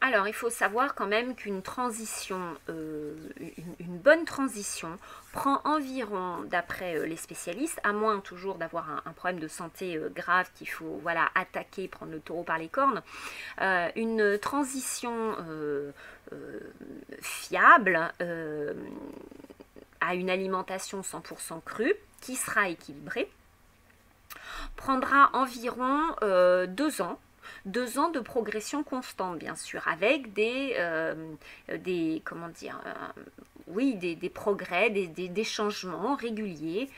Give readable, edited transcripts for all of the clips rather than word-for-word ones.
Alors, il faut savoir quand même qu'une transition, une bonne transition, prend environ, d'après les spécialistes, à moins toujours d'avoir un problème de santé grave qu'il faut voilà, attaquer, prendre le taureau par les cornes, une transition fiable à une alimentation 100% crue, qui sera équilibrée, prendra environ 2 ans. 2 ans de progression constante, bien sûr, avec comment dire, oui, des progrès, des changements réguliers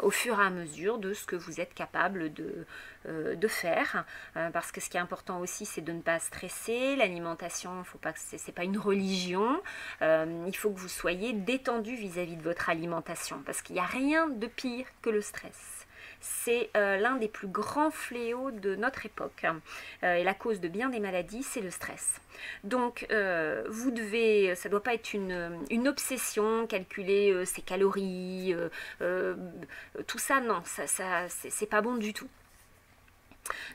au fur et à mesure de ce que vous êtes capable de faire. Parce que ce qui est important aussi, c'est de ne pas stresser. L'alimentation, faut pas que c'est pas une religion. Il faut que vous soyez détendu vis-à-vis de votre alimentation, parce qu'il n'y a rien de pire que le stress. C'est l'un des plus grands fléaux de notre époque et la cause de bien des maladies, c'est le stress. Donc vous devez, ça ne doit pas être une obsession, calculer ses calories, tout ça, non, c'est pas bon du tout.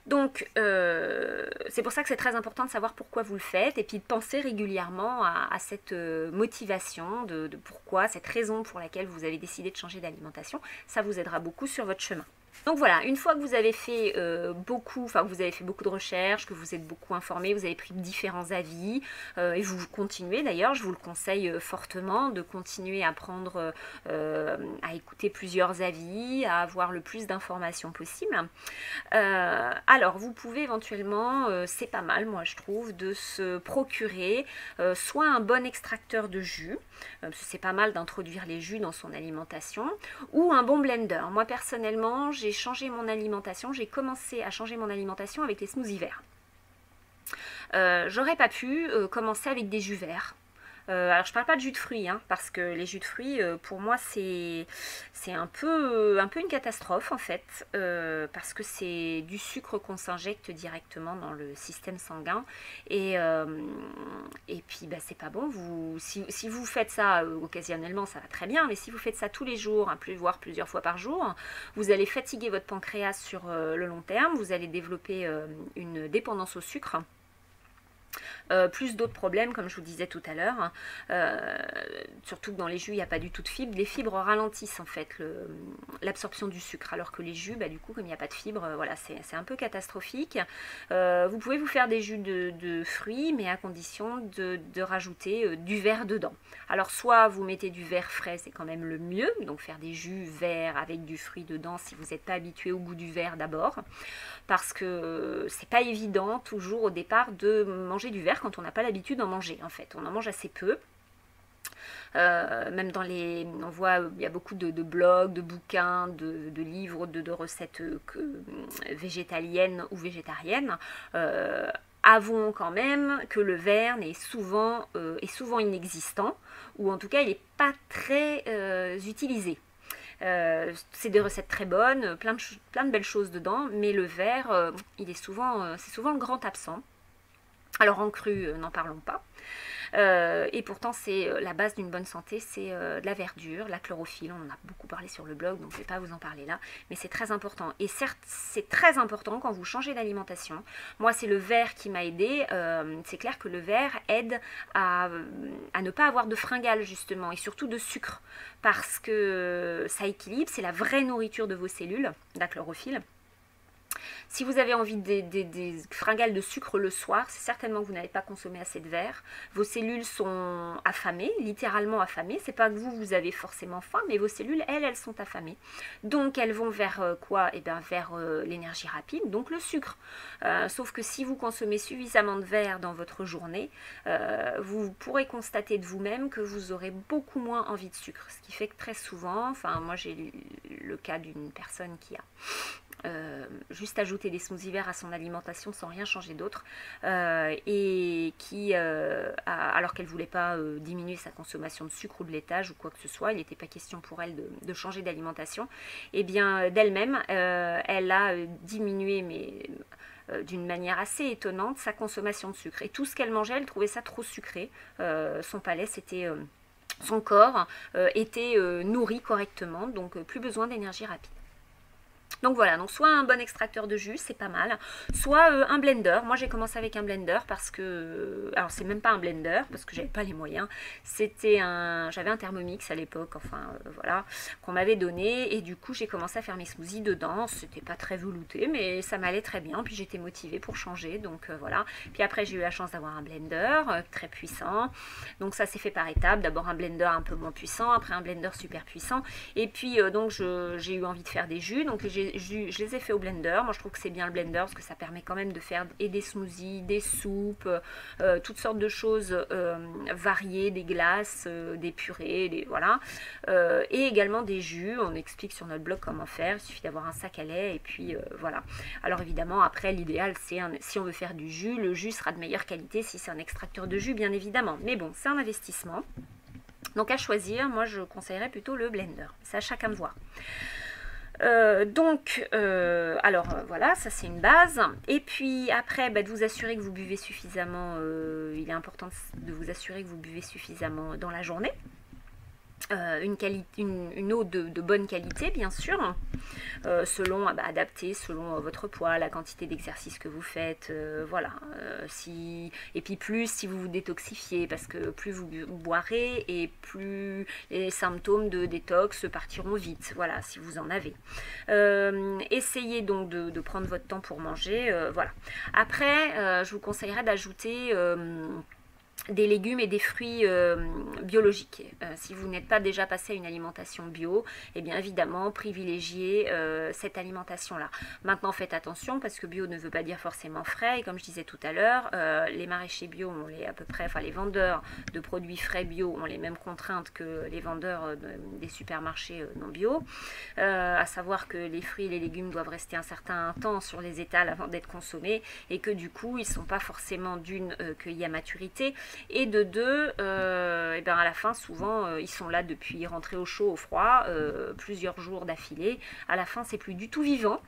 Donc, c'est pour ça que c'est très important de savoir pourquoi vous le faites et puis de penser régulièrement à cette motivation, de pourquoi, cette raison pour laquelle vous avez décidé de changer d'alimentation. Ça vous aidera beaucoup sur votre chemin. Donc voilà, une fois que vous avez fait beaucoup de recherches, que vous êtes beaucoup informé, vous avez pris différents avis, et vous continuez d'ailleurs, je vous le conseille fortement, de continuer à prendre, à écouter plusieurs avis, à avoir le plus d'informations possible. Alors vous pouvez éventuellement, c'est pas mal moi je trouve, de se procurer soit un bon extracteur de jus, parce que c'est pas mal d'introduire les jus dans son alimentation, ou un bon blender. Moi personnellement j'ai changé mon alimentation, j'ai commencé à changer mon alimentation avec les smoothies verts. J'aurais pas pu commencer avec des jus verts. Alors je parle pas de jus de fruits, hein, parce que les jus de fruits, pour moi, c'est un peu une catastrophe en fait, parce que c'est du sucre qu'on s'injecte directement dans le système sanguin, et puis bah, c'est pas bon. Si vous faites ça occasionnellement, ça va très bien, mais si vous faites ça tous les jours, hein, voire plusieurs fois par jour, vous allez fatiguer votre pancréas sur le long terme, vous allez développer une dépendance au sucre. Plus d'autres problèmes, comme je vous disais tout à l'heure, surtout que dans les jus, il n'y a pas du tout de fibres. Les fibres ralentissent en fait l'absorption du sucre, alors que les jus, bah, du coup, comme il n'y a pas de fibres, voilà, c'est un peu catastrophique. Vous pouvez vous faire des jus de fruits, mais à condition de rajouter du verre dedans. Alors, soit vous mettez du verre frais, c'est quand même le mieux, donc faire des jus verts avec du fruit dedans si vous n'êtes pas habitué au goût du verre d'abord, parce que c'est pas évident toujours au départ de manger du verre quand on n'a pas l'habitude d'en manger en fait. On en mange assez peu. Même on voit, il y a beaucoup de blogs, de bouquins, de livres, de recettes végétaliennes ou végétariennes. Avouons quand même que le verre est souvent inexistant, ou en tout cas il n'est pas très utilisé. C'est des recettes très bonnes, plein de belles choses dedans, mais le verre, c'est souvent le grand absent. Alors en cru, n'en parlons pas. Et pourtant, c'est la base d'une bonne santé, c'est de la verdure, la chlorophylle. On en a beaucoup parlé sur le blog, donc je ne vais pas vous en parler là. Mais c'est très important. Et certes, c'est très important quand vous changez d'alimentation. Moi, c'est le verre qui m'a aidé. C'est clair que le verre aide à ne pas avoir de fringales, justement, et surtout de sucre. Parce que ça équilibre, c'est la vraie nourriture de vos cellules, la chlorophylle. Si vous avez envie des fringales de sucre le soir, c'est certainement que vous n'avez pas consommé assez de verre. Vos cellules sont affamées, littéralement affamées. C'est pas que vous avez forcément faim, mais vos cellules, elles sont affamées. Donc elles vont vers quoi? Eh bien vers l'énergie rapide, donc le sucre. Sauf que si vous consommez suffisamment de verre dans votre journée, vous pourrez constater de vous-même que vous aurez beaucoup moins envie de sucre. Ce qui fait que très souvent, enfin moi j'ai le cas d'une personne qui a juste ajouter des smoothies verts à son alimentation sans rien changer d'autre, et qui, alors qu'elle ne voulait pas diminuer sa consommation de sucre ou de laitage ou quoi que ce soit, il n'était pas question pour elle de changer d'alimentation, et bien d'elle-même, elle a diminué, mais d'une manière assez étonnante, sa consommation de sucre. Et tout ce qu'elle mangeait, elle trouvait ça trop sucré. Son palais, son corps était nourri correctement, donc plus besoin d'énergie rapide. Donc voilà, donc soit un bon extracteur de jus, c'est pas mal, soit un blender. Moi j'ai commencé avec un blender parce que, alors c'est même pas un blender parce que j'avais pas les moyens, j'avais un Thermomix à l'époque, enfin voilà, qu'on m'avait donné, et du coup j'ai commencé à faire mes smoothies dedans. C'était pas très velouté mais ça m'allait très bien, puis j'étais motivée pour changer, donc voilà. Puis après j'ai eu la chance d'avoir un blender très puissant, donc ça s'est fait par étapes, d'abord un blender un peu moins puissant, après un blender super puissant, et puis donc j'ai eu envie de faire des jus, donc je les ai fait au blender. Moi je trouve que c'est bien le blender parce que ça permet quand même de faire et des smoothies, des soupes, toutes sortes de choses variées, des glaces, des purées, voilà, et également des jus. On explique sur notre blog comment faire, il suffit d'avoir un sac à lait et puis voilà. Alors évidemment après l'idéal c'est si on veut faire du jus, le jus sera de meilleure qualité si c'est un extracteur de jus bien évidemment, mais bon c'est un investissement. Donc à choisir, moi je conseillerais plutôt le blender, c'est à chacun de voir. Voilà, ça c'est une base. Et puis après, de vous assurer que vous buvez suffisamment. Il est important de vous assurer que vous buvez suffisamment dans la journée. Une eau de bonne qualité bien sûr, selon adapté selon votre poids, la quantité d'exercice que vous faites, voilà, et puis plus si vous vous détoxifiez, parce que plus vous boirez et plus les symptômes de détox partiront vite, voilà, si vous en avez. Essayez donc de prendre votre temps pour manger, voilà. Après je vous conseillerais d'ajouter des légumes et des fruits biologiques. Si vous n'êtes pas déjà passé à une alimentation bio, et bien évidemment privilégiez cette alimentation là. Maintenant faites attention parce que bio ne veut pas dire forcément frais, et comme je disais tout à l'heure, les maraîchers bio ont les vendeurs de produits frais bio ont les mêmes contraintes que les vendeurs des supermarchés non bio, à savoir que les fruits et les légumes doivent rester un certain temps sur les étals avant d'être consommés, et que du coup ils ne sont pas forcément cueillis à maturité, et de deux, à la fin souvent ils sont là depuis rentrés au chaud, au froid, plusieurs jours d'affilée. À la fin c'est plus du tout vivant.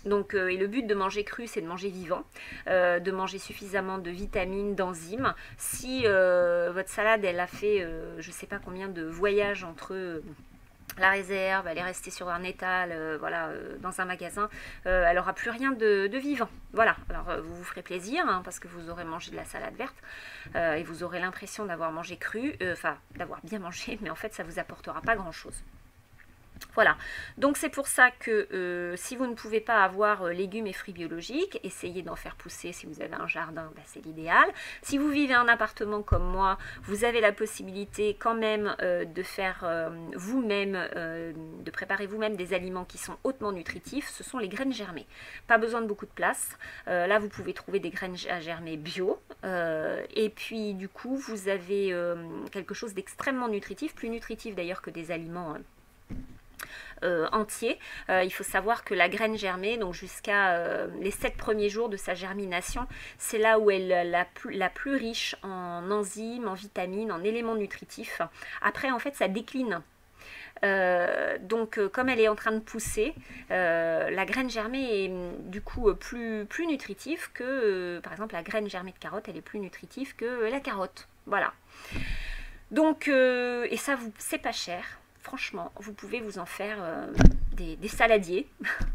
Donc, et le but de manger cru, c'est de manger vivant, de manger suffisamment de vitamines, d'enzymes. Si votre salade elle a fait je sais pas combien de voyages entre la réserve, elle est restée sur un étal, dans un magasin, elle n'aura plus rien de vivant. Voilà, alors vous vous ferez plaisir, hein, parce que vous aurez mangé de la salade verte, et vous aurez l'impression d'avoir mangé cru, d'avoir bien mangé, mais en fait ça ne vous apportera pas grand chose. Voilà, donc c'est pour ça que si vous ne pouvez pas avoir légumes et fruits biologiques, essayez d'en faire pousser. Si vous avez un jardin, c'est l'idéal. Si vous vivez en appartement comme moi, vous avez la possibilité quand même de faire vous-même, de préparer vous-même des aliments qui sont hautement nutritifs. Ce sont les graines germées. Pas besoin de beaucoup de place. Là, vous pouvez trouver des graines à germer bio. Et puis, du coup, vous avez quelque chose d'extrêmement nutritif, plus nutritif d'ailleurs que des aliments entier. Il faut savoir que la graine germée, donc jusqu'à les 7 premiers jours de sa germination, c'est là où elle est la plus riche en enzymes, en vitamines, en éléments nutritifs. Après, en fait, ça décline. Donc comme elle est en train de pousser, la graine germée est du coup plus nutritive que par exemple la graine germée de carotte, elle est plus nutritive que la carotte. Voilà. Donc et ça c'est pas cher. Franchement, vous pouvez vous en faire des saladiers.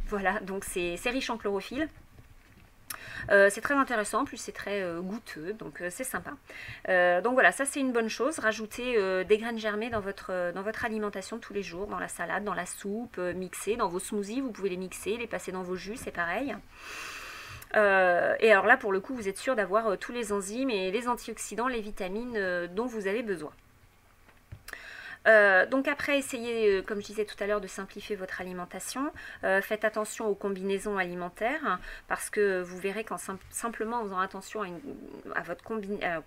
Voilà, donc c'est riche en chlorophylle. C'est très intéressant, en plus c'est très goûteux, donc c'est sympa. Donc voilà, ça c'est une bonne chose. Rajoutez des graines germées dans votre alimentation tous les jours, dans la salade, dans la soupe, mixer, dans vos smoothies, vous pouvez les mixer, les passer dans vos jus, c'est pareil. Et alors là, pour le coup, vous êtes sûr d'avoir tous les enzymes et les antioxydants, les vitamines dont vous avez besoin. Donc après, essayez, comme je disais tout à l'heure, de simplifier votre alimentation. Faites attention aux combinaisons alimentaires, parce que vous verrez qu'en simplement en faisant attention à votre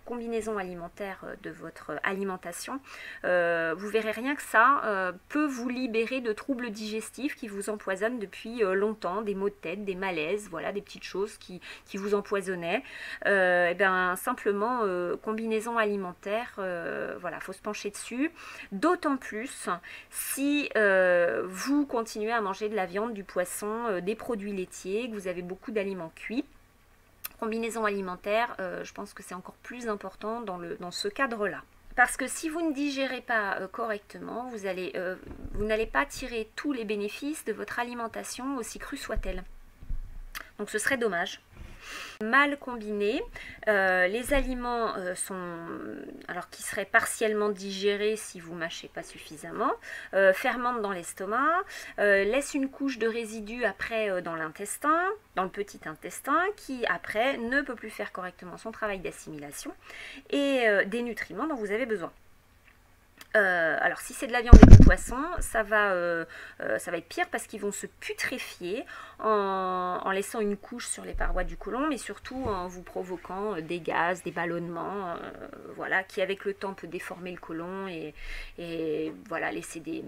combinaison alimentaire de votre alimentation, vous verrez rien que ça peut vous libérer de troubles digestifs qui vous empoisonnent depuis longtemps, des maux de tête, des malaises, voilà, des petites choses qui vous empoisonnaient. Et bien simplement, combinaison alimentaire, voilà, faut se pencher dessus. D'autant plus si vous continuez à manger de la viande, du poisson, des produits laitiers, que vous avez beaucoup d'aliments cuits. Combinaison alimentaire, je pense que c'est encore plus important dans ce cadre-là. Parce que si vous ne digérez pas correctement, vous n'allez pas tirer tous les bénéfices de votre alimentation, aussi crue soit-elle. Donc ce serait dommage. Mal combinés, les aliments qui seraient partiellement digérés si vous mâchez pas suffisamment, fermentent dans l'estomac, laissent une couche de résidus après dans l'intestin, dans le petit intestin, qui après ne peut plus faire correctement son travail d'assimilation et des nutriments dont vous avez besoin. Alors si c'est de la viande et du poisson, ça va être pire parce qu'ils vont se putréfier en laissant une couche sur les parois du côlon, mais surtout en vous provoquant des gaz, des ballonnements, voilà, qui avec le temps peut déformer le côlon et voilà, laisser des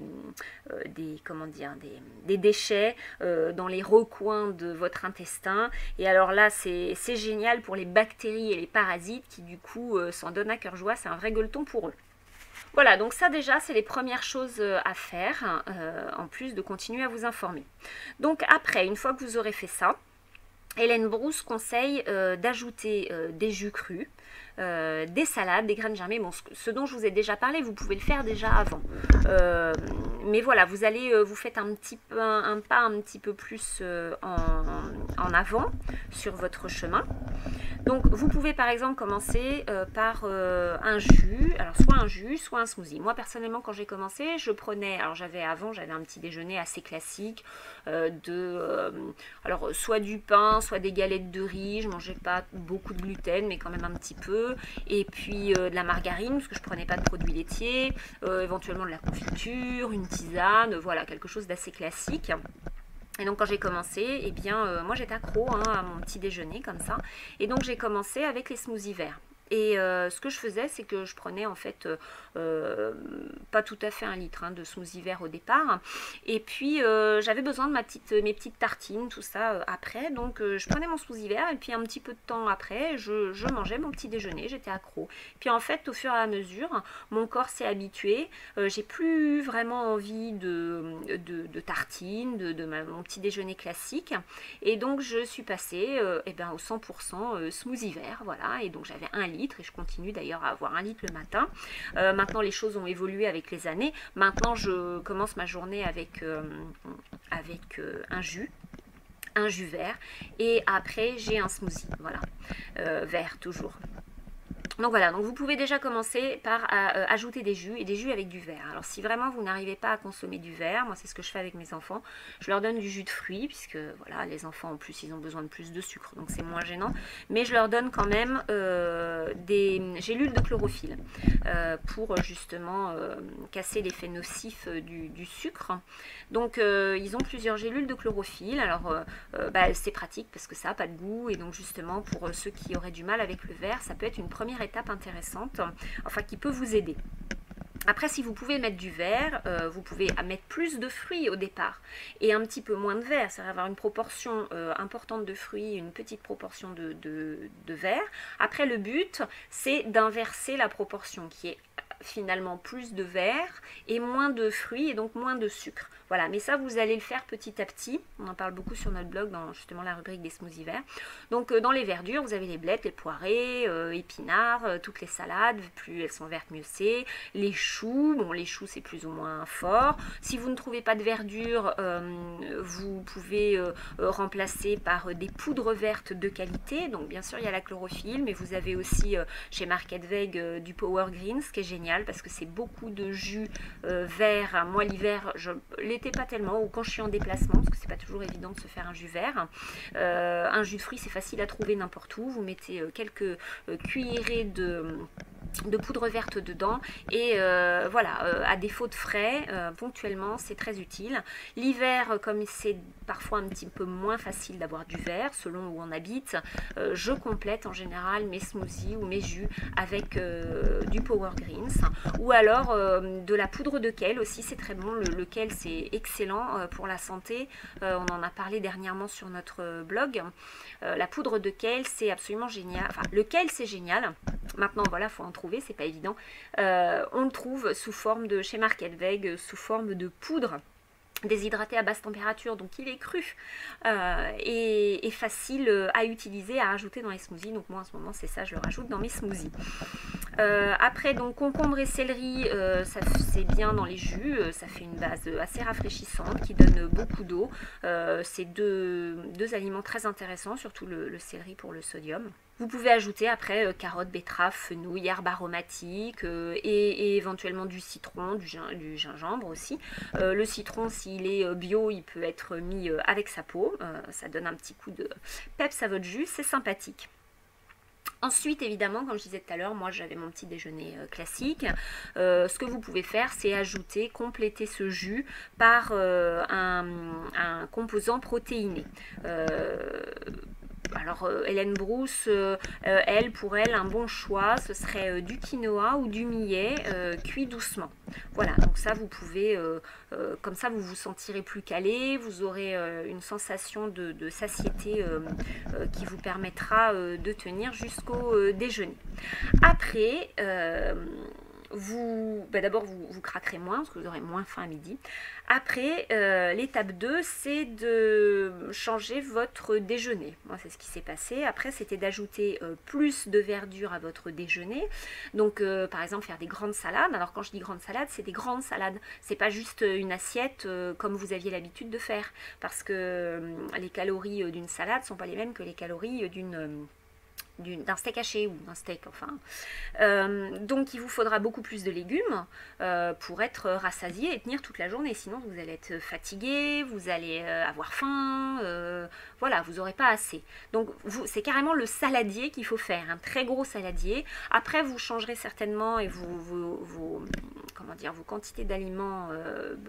déchets dans les recoins de votre intestin. Et alors là, c'est génial pour les bactéries et les parasites qui du coup s'en donnent à cœur joie, c'est un vrai gueuleton pour eux. Voilà, donc ça déjà, c'est les premières choses à faire, en plus de continuer à vous informer. Donc après, une fois que vous aurez fait ça, Hélène Brousse conseille d'ajouter des jus crus, des salades, des graines germées. Bon, ce dont je vous ai déjà parlé, vous pouvez le faire déjà avant. Mais voilà, vous allez, vous faites un pas un petit peu plus en avant sur votre chemin. Donc vous pouvez par exemple commencer par un jus, alors soit un jus, soit un smoothie. Moi personnellement quand j'ai commencé, je prenais, alors j'avais un petit déjeuner assez classique alors soit du pain, soit des galettes de riz, je mangeais pas beaucoup de gluten mais quand même un petit peu, et puis de la margarine parce que je prenais pas de produits laitiers, éventuellement de la confiture, une tisane, voilà quelque chose d'assez classique. Et donc quand j'ai commencé, eh bien moi j'étais accro à mon petit déjeuner comme ça. Et donc j'ai commencé avec les smoothies verts. Et ce que je faisais, c'est que je prenais en fait pas tout à fait 1 litre de smoothie vert au départ. Et puis j'avais besoin de mes petites tartines, tout ça après. Donc je prenais mon smoothie vert et puis un petit peu de temps après, je mangeais mon petit déjeuner, j'étais accro. Puis en fait, au fur et à mesure, mon corps s'est habitué. J'ai plus vraiment envie de tartines, mon petit déjeuner classique. Et donc je suis passée au 100% smoothie vert, voilà. Et donc j'avais 1 litre. Et je continue d'ailleurs à avoir 1 litre le matin. Maintenant les choses ont évolué avec les années. Maintenant je commence ma journée avec un jus vert et après j'ai un smoothie, voilà, vert toujours. Donc voilà, donc vous pouvez déjà commencer par ajouter des jus et des jus avec du verre. Alors si vraiment vous n'arrivez pas à consommer du verre, moi c'est ce que je fais avec mes enfants, je leur donne du jus de fruits, puisque voilà, les enfants en plus ils ont besoin de plus de sucre, donc c'est moins gênant, mais je leur donne quand même des gélules de chlorophylle pour justement casser l'effet nocif du sucre. Donc ils ont plusieurs gélules de chlorophylle, alors c'est pratique parce que ça n'a pas de goût, et donc justement pour ceux qui auraient du mal avec le verre, ça peut être une première étape intéressante, enfin qui peut vous aider. Après, si vous pouvez mettre du verre, vous pouvez mettre plus de fruits au départ et un petit peu moins de verre, c'est-à-dire avoir une proportion importante de fruits, une petite proportion de verre. Après, le but, c'est d'inverser la proportion qui est finalement plus de verre et moins de fruits et donc moins de sucre. Voilà, mais ça vous allez le faire petit à petit. On en parle beaucoup sur notre blog dans justement la rubrique des smoothies verts. Donc dans les verdures, vous avez les blettes, les poirées, épinards, toutes les salades, plus elles sont vertes mieux c'est. Les choux, bon les choux c'est plus ou moins fort. Si vous ne trouvez pas de verdure, vous pouvez remplacer par des poudres vertes de qualité. Donc bien sûr il y a la chlorophylle, mais vous avez aussi chez Market Veg du Power Greens, ce qui est génial parce que c'est beaucoup de jus vert. Moi l'hiver, l'été pas tellement, ou quand je suis en déplacement, parce que c'est pas toujours évident de se faire un jus vert. Un jus de fruits c'est facile à trouver n'importe où. Vous mettez quelques cuillerées de poudre verte dedans et voilà, à défaut de frais, ponctuellement c'est très utile. L'hiver, comme c'est parfois un petit peu moins facile d'avoir du vert selon où on habite, je complète en général mes smoothies ou mes jus avec du Power Greens, ou alors de la poudre de kale aussi, c'est très bon. Le kale c'est excellent pour la santé, on en a parlé dernièrement sur notre blog. La poudre de kale c'est absolument génial, enfin le kale c'est génial. Maintenant voilà, faut en trouver, c'est pas évident. On le trouve sous forme de, chez Market Veg, sous forme de poudre déshydraté à basse température, donc il est cru et facile à utiliser, à rajouter dans les smoothies. Donc moi en ce moment c'est ça, je le rajoute dans mes smoothies. Après, donc concombre et céleri, c'est bien dans les jus, ça fait une base assez rafraîchissante qui donne beaucoup d'eau. C'est deux aliments très intéressants, surtout le céleri pour le sodium. Vous pouvez ajouter après carottes, betteraves, fenouil, herbes aromatiques et éventuellement du citron, du gingembre aussi. Le citron, s'il est bio, il peut être mis avec sa peau. Ça donne un petit coup de peps à votre jus, c'est sympathique. Ensuite, évidemment, comme je disais tout à l'heure, moi j'avais mon petit déjeuner classique. Ce que vous pouvez faire, c'est ajouter, compléter ce jus par un composant protéiné. Alors Hélène Brousse, pour elle, un bon choix, ce serait du quinoa ou du millet cuit doucement. Voilà, donc ça vous pouvez, comme ça vous vous sentirez plus calé, vous aurez une sensation de satiété qui vous permettra de tenir jusqu'au déjeuner. Après, d'abord vous craquerez moins parce que vous aurez moins faim à midi. Après, l'étape 2, c'est de changer votre déjeuner. Moi, c'est ce qui s'est passé. Après, c'était d'ajouter plus de verdure à votre déjeuner. Donc, par exemple, faire des grandes salades. Alors, quand je dis grandes salades, c'est des grandes salades. C'est pas juste une assiette comme vous aviez l'habitude de faire. Parce que les calories d'une salade sont pas les mêmes que les calories d'un steak haché ou d'un steak, enfin. Donc il vous faudra beaucoup plus de légumes pour être rassasié et tenir toute la journée, sinon vous allez être fatigué, vous allez avoir faim, voilà, vous n'aurez pas assez. Donc c'est carrément le saladier qu'il faut faire, un très gros saladier. Après vous changerez certainement et vos quantités d'aliments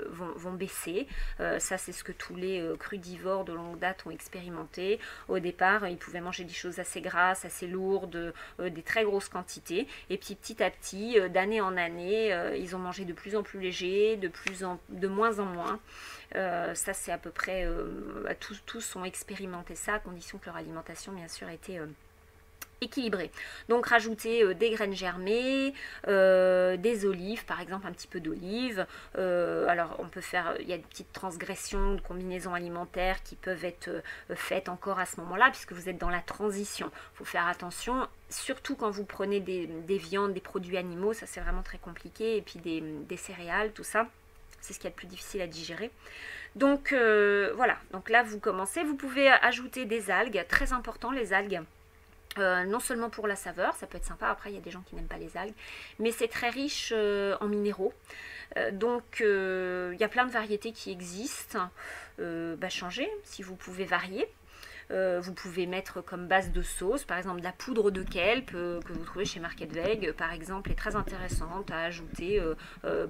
vont baisser. Ça c'est ce que tous les crudivores de longue date ont expérimenté. Au départ, ils pouvaient manger des choses assez grasses, assez lourdes, des très grosses quantités, et puis petit à petit, d'année en année, ils ont mangé de plus en plus léger, de moins en moins. Ça c'est à peu près, tous ont expérimenté ça, à condition que leur alimentation bien sûr était équilibré. Donc rajouter des graines germées, des olives, par exemple un petit peu d'olive. Alors on peut faire, il y a des petites transgressions de combinaisons alimentaires qui peuvent être faites encore à ce moment-là, puisque vous êtes dans la transition. Il faut faire attention, surtout quand vous prenez des viandes, des produits animaux, ça c'est vraiment très compliqué, et puis des céréales, tout ça. C'est ce qui est le plus difficile à digérer. Donc voilà, donc là vous commencez, vous pouvez ajouter des algues, très important les algues. Non seulement pour la saveur, ça peut être sympa, après il y a des gens qui n'aiment pas les algues, mais c'est très riche en minéraux. Donc il y a plein de variétés qui existent. Changez si vous pouvez varier. Vous pouvez mettre comme base de sauce, par exemple de la poudre de kelp que vous trouvez chez Market Veg, par exemple, est très intéressante à ajouter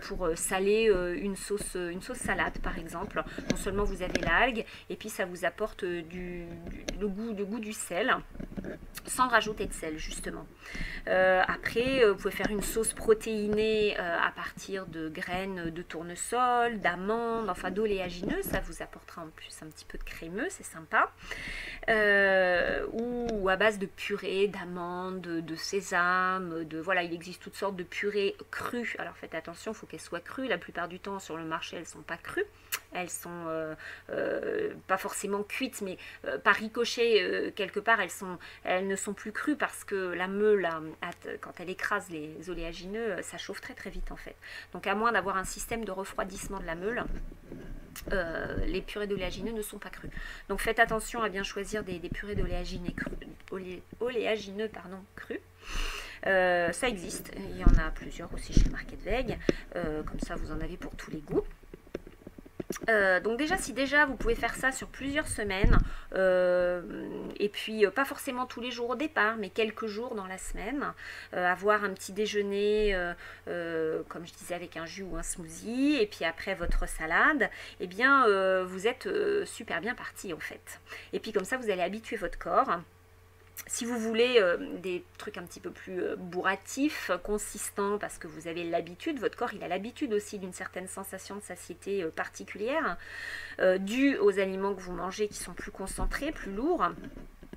pour saler une sauce salade, par exemple. Non seulement vous avez l'algue, et puis ça vous apporte le goût du sel, sans rajouter de sel, justement. Après, vous pouvez faire une sauce protéinée à partir de graines de tournesol, d'amandes, enfin d'oléagineux, ça vous apportera en plus un petit peu de crémeux, c'est sympa. Ou à base de purée d'amandes, de sésame, voilà, il existe toutes sortes de purées crues. Alors faites attention, il faut qu'elles soient crues. La plupart du temps sur le marché, elles ne sont pas crues. Elles sont pas forcément cuites, mais par ricochet, quelque part, elles ne sont plus crues parce que la meule, quand elle écrase les oléagineux, ça chauffe très très vite en fait. Donc à moins d'avoir un système de refroidissement de la meule, les purées d'oléagineux ne sont pas crues. Donc faites attention à bien choisir des purées d'oléagineux crus. Ça existe, il y en a plusieurs aussi chez Market Veg, comme ça vous en avez pour tous les goûts. Donc déjà, si vous pouvez faire ça sur plusieurs semaines, et puis pas forcément tous les jours au départ, mais quelques jours dans la semaine, avoir un petit déjeuner, comme je disais, avec un jus ou un smoothie, et puis après votre salade, eh bien vous êtes super bien parti en fait. Et puis comme ça, vous allez habituer votre corps. Si vous voulez des trucs un petit peu plus bourratifs, consistants, parce que vous avez l'habitude, votre corps il a l'habitude aussi d'une certaine sensation de satiété particulière, due aux aliments que vous mangez qui sont plus concentrés, plus lourds.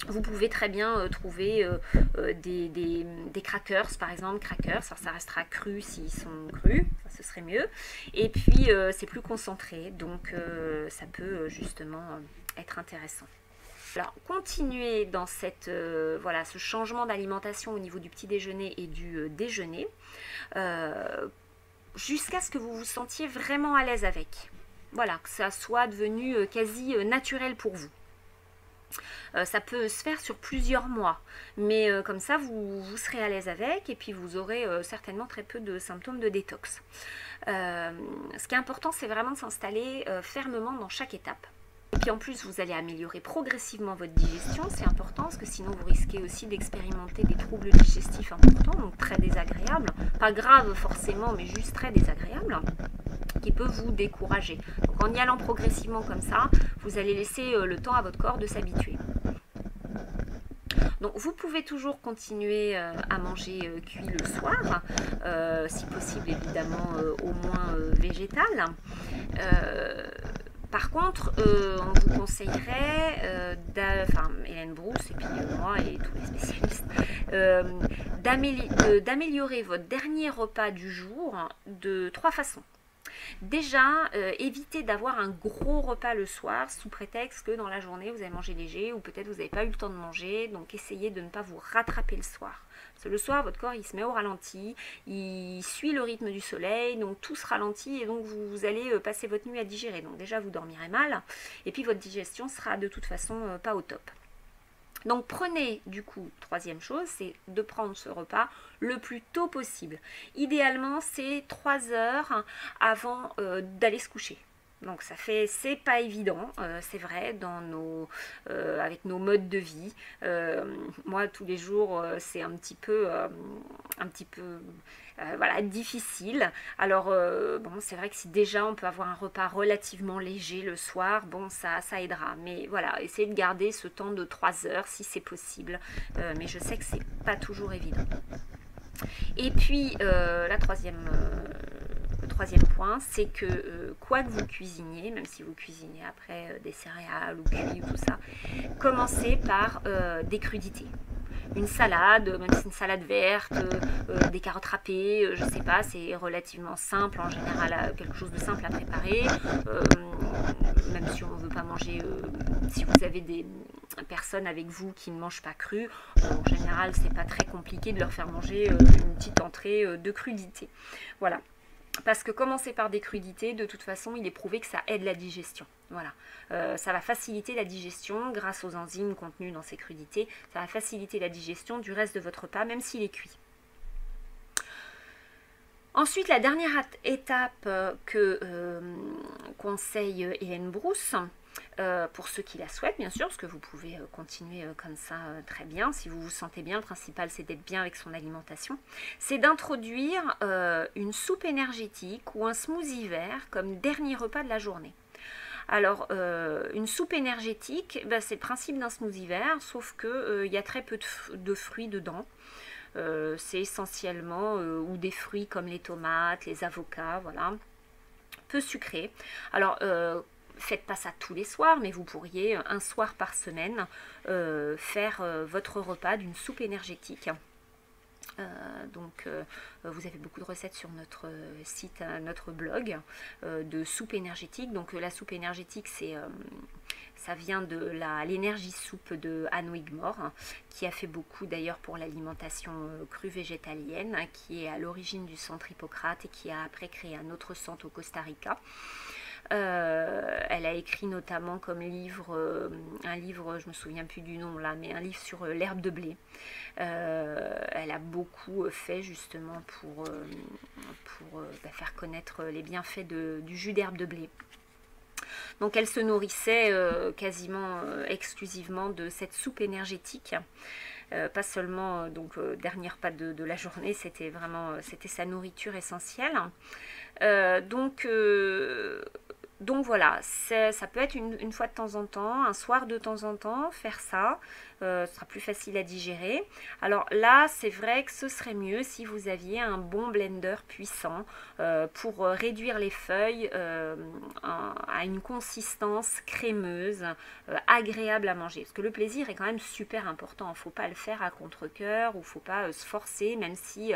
Vous pouvez très bien trouver des crackers, par exemple, crackers, alors ça restera cru s'ils sont crus, ce serait mieux, et puis c'est plus concentré, donc ça peut justement être intéressant. Alors, continuez dans cette, voilà, ce changement d'alimentation au niveau du petit déjeuner et du déjeuner, jusqu'à ce que vous vous sentiez vraiment à l'aise avec. Voilà, que ça soit devenu quasi naturel pour vous. Ça peut se faire sur plusieurs mois, mais comme ça, vous serez à l'aise avec et puis vous aurez certainement très peu de symptômes de détox. Ce qui est important, c'est vraiment de s'installer fermement dans chaque étape. Et puis en plus, vous allez améliorer progressivement votre digestion, c'est important parce que sinon vous risquez aussi d'expérimenter des troubles digestifs importants, donc très désagréables, pas graves forcément, mais juste très désagréables, qui peut vous décourager. Donc en y allant progressivement comme ça, vous allez laisser le temps à votre corps de s'habituer. Donc vous pouvez toujours continuer à manger cuit le soir, si possible évidemment au moins végétal. Par contre, on vous conseillerait, Hélène Brousse et puis moi et tous les spécialistes, d'améliorer votre dernier repas du jour de 3 façons. Déjà, évitez d'avoir un gros repas le soir sous prétexte que dans la journée vous avez mangé léger ou peut-être vous n'avez pas eu le temps de manger, donc essayez de ne pas vous rattraper le soir. Parce que le soir, votre corps il se met au ralenti, il suit le rythme du soleil, donc tout se ralentit et donc vous allez passer votre nuit à digérer. Donc déjà vous dormirez mal et puis votre digestion sera de toute façon pas au top. Donc prenez du coup, troisième chose, c'est de prendre ce repas le plus tôt possible. Idéalement, c'est 3 heures avant d'aller se coucher. Donc c'est pas évident, c'est vrai, avec nos modes de vie. Moi, tous les jours, c'est un petit peu voilà, difficile. Alors, bon, c'est vrai que si déjà on peut avoir un repas relativement léger le soir, bon, ça aidera. Mais voilà, essayez de garder ce temps de 3 heures si c'est possible. Mais je sais que c'est pas toujours évident. Et puis, le troisième point, c'est que quoi que vous cuisiniez, même si vous cuisinez après des céréales ou cuit ou tout ça, commencez par des crudités. Une salade, même si c'est une salade verte, des carottes râpées, je sais pas, c'est relativement simple en général, quelque chose de simple à préparer, même si on ne veut pas manger, si vous avez des personnes avec vous qui ne mangent pas cru, en général c'est pas très compliqué de leur faire manger une petite entrée de crudité. Voilà. Parce que commencer par des crudités, de toute façon, il est prouvé que ça aide la digestion. Voilà. Ça va faciliter la digestion grâce aux enzymes contenues dans ces crudités. Ça va faciliter la digestion du reste de votre repas, même s'il est cuit. Ensuite, la dernière étape que conseille Hélène Brousse, pour ceux qui la souhaitent bien sûr, parce que vous pouvez continuer comme ça très bien, si vous vous sentez bien, le principal c'est d'être bien avec son alimentation, c'est d'introduire une soupe énergétique ou un smoothie vert comme dernier repas de la journée. Alors, une soupe énergétique, ben, c'est le principe d'un smoothie vert, sauf qu'il y a très peu de fruits dedans. C'est essentiellement ou des fruits comme les tomates, les avocats, voilà, peu sucré. Alors, faites pas ça tous les soirs, mais vous pourriez un soir par semaine faire votre repas d'une soupe énergétique. Vous avez beaucoup de recettes sur notre site, notre blog de soupe énergétique. Donc la soupe énergétique, ça vient de l'énergie soupe de Anne Wigmore, qui a fait beaucoup d'ailleurs pour l'alimentation crue végétalienne, qui est à l'origine du centre Hippocrate et qui a après créé un autre centre au Costa Rica. Elle a écrit notamment comme livre, un livre, je me souviens plus du nom là, mais un livre sur l'herbe de blé. Elle a beaucoup fait justement pour faire connaître les bienfaits du jus d'herbe de blé. Donc elle se nourrissait quasiment exclusivement de cette soupe énergétique. Pas seulement dernier repas de la journée, c'était sa nourriture essentielle. Donc voilà, ça peut être une fois de temps en temps, un soir de temps en temps, faire ça, ce sera plus facile à digérer. Alors là, c'est vrai que ce serait mieux si vous aviez un bon blender puissant pour réduire les feuilles à une consistance crémeuse, agréable à manger. Parce que le plaisir est quand même super important, il ne faut pas le faire à contre-cœur ou il ne faut pas se forcer, même si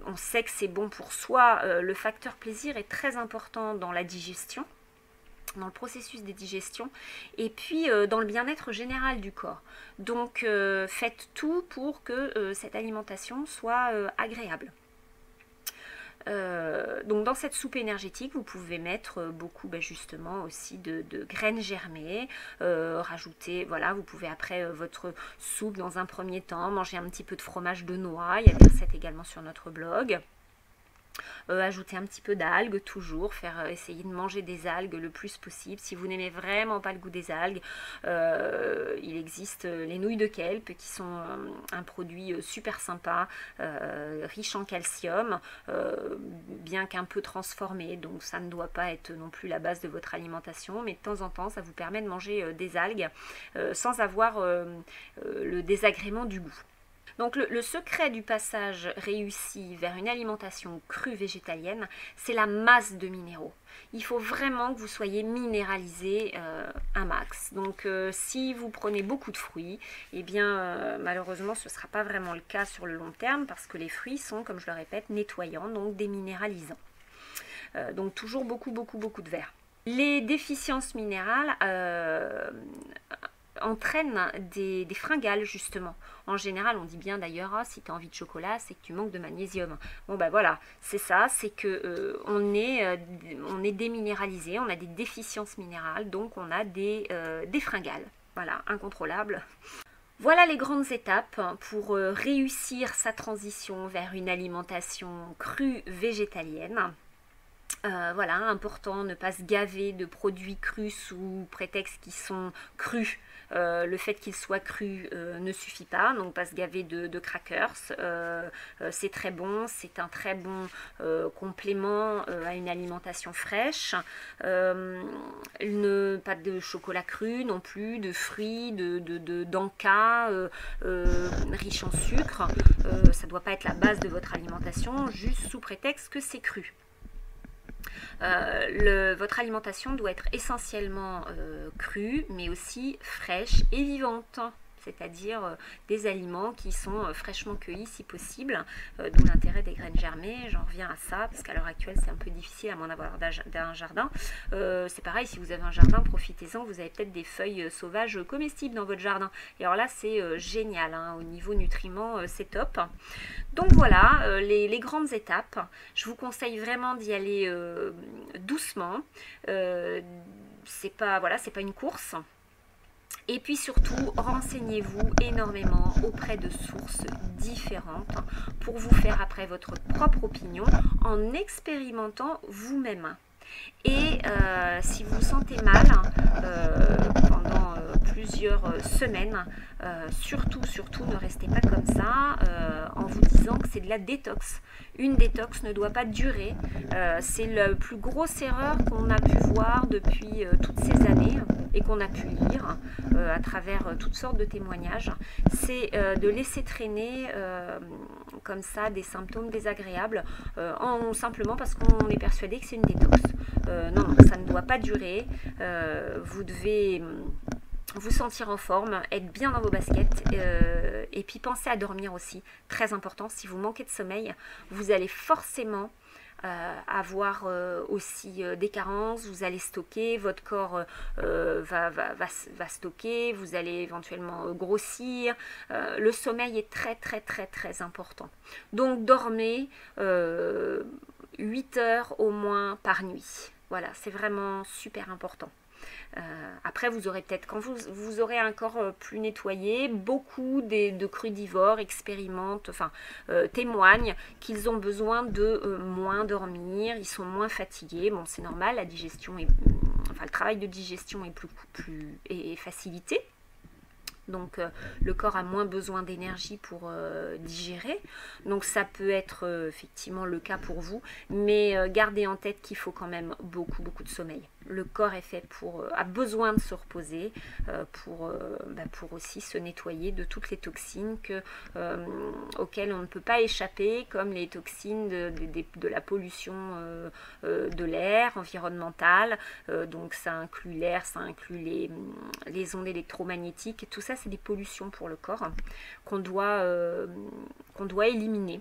on sait que c'est bon pour soi. Le facteur plaisir est très important dans la digestion. dans le processus des digestions et puis dans le bien-être général du corps. Donc faites tout pour que cette alimentation soit agréable. Donc dans cette soupe énergétique, vous pouvez mettre beaucoup justement aussi de graines germées, rajouter, voilà, vous pouvez après votre soupe dans un premier temps, manger un petit peu de fromage de noix, il y a des recettes également sur notre blog. Ajouter un petit peu d'algues toujours, essayer de manger des algues le plus possible. Si vous n'aimez vraiment pas le goût des algues, il existe les nouilles de kelp qui sont un produit super sympa, riche en calcium, bien qu'un peu transformé, donc ça ne doit pas être non plus la base de votre alimentation, mais de temps en temps ça vous permet de manger des algues sans avoir le désagrément du goût. Donc le secret du passage réussi vers une alimentation crue végétalienne, c'est la masse de minéraux. Il faut vraiment que vous soyez minéralisé un max. Donc si vous prenez beaucoup de fruits, eh bien malheureusement ce ne sera pas vraiment le cas sur le long terme parce que les fruits sont, comme je le répète, nettoyants, donc déminéralisants. Donc toujours beaucoup de verre. Les déficiences minérales entraînent des fringales justement. En général, on dit bien d'ailleurs, si tu as envie de chocolat, c'est que tu manques de magnésium. Bon ben voilà, c'est ça, c'est que on est déminéralisé, on a des déficiences minérales, donc on a des fringales. Voilà, incontrôlables. Voilà les grandes étapes pour réussir sa transition vers une alimentation crue végétalienne. Voilà, important, ne pas se gaver de produits crus sous prétexte qu'ils sont crus. Le fait qu'ils soient crus ne suffit pas, donc pas se gaver de crackers. C'est très bon, c'est un très bon complément à une alimentation fraîche. Pas de chocolat cru non plus, de fruits, d'encas riches en sucre. Ça ne doit pas être la base de votre alimentation, juste sous prétexte que c'est cru. Votre alimentation doit être essentiellement crue, mais aussi fraîche et vivante. C'est-à-dire des aliments qui sont fraîchement cueillis si possible, d'où l'intérêt des graines germées. J'en reviens à ça, parce qu'à l'heure actuelle c'est un peu difficile à moins d'avoir d'un jardin. C'est pareil, si vous avez un jardin, profitez-en, vous avez peut-être des feuilles sauvages comestibles dans votre jardin. Et alors là c'est génial, hein, au niveau nutriments c'est top. Donc voilà, les grandes étapes, je vous conseille vraiment d'y aller doucement. C'est pas une course. Et puis surtout, renseignez-vous énormément auprès de sources différentes pour vous faire après votre propre opinion en expérimentant vous-même. Et si vous vous sentez mal pendant plusieurs semaines, surtout ne restez pas comme ça en vous disant que c'est de la détox. Une détox ne doit pas durer. C'est la plus grosse erreur qu'on a pu voir depuis toutes ces années et qu'on a pu lire à travers toutes sortes de témoignages. C'est de laisser traîner comme ça des symptômes désagréables simplement parce qu'on est persuadé que c'est une détox. Non, ça ne doit pas durer. Vous devez vous sentir en forme, être bien dans vos baskets et puis pensez à dormir aussi, très important. Si vous manquez de sommeil, vous allez forcément avoir aussi des carences, vous allez stocker, votre corps va stocker, vous allez éventuellement grossir. Le sommeil est très important. Donc dormez 8 heures au moins par nuit. Voilà, c'est vraiment super important. Après vous aurez peut-être, quand vous aurez un corps plus nettoyé, beaucoup de crudivores expérimentent, témoignent qu'ils ont besoin de moins dormir, ils sont moins fatigués. Bon, c'est normal, la digestion est, le travail de digestion est facilité. Donc le corps a moins besoin d'énergie pour digérer. Donc ça peut être effectivement le cas pour vous, mais gardez en tête qu'il faut quand même beaucoup de sommeil. Le corps est fait a besoin de se reposer pour aussi se nettoyer de toutes les toxines auxquelles on ne peut pas échapper, comme les toxines de la pollution de l'air environnementale. Donc ça inclut l'air, ça inclut les ondes électromagnétiques. Tout ça, c'est des pollutions pour le corps qu'on doit éliminer.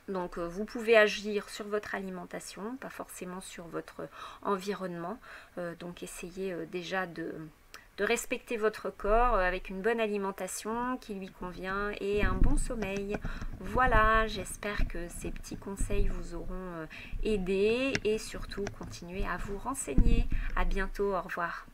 Donc vous pouvez agir sur votre alimentation, pas forcément sur votre environnement. Donc essayez déjà de respecter votre corps avec une bonne alimentation qui lui convient et un bon sommeil. Voilà, j'espère que ces petits conseils vous auront aidé et surtout continuez à vous renseigner. À bientôt, au revoir.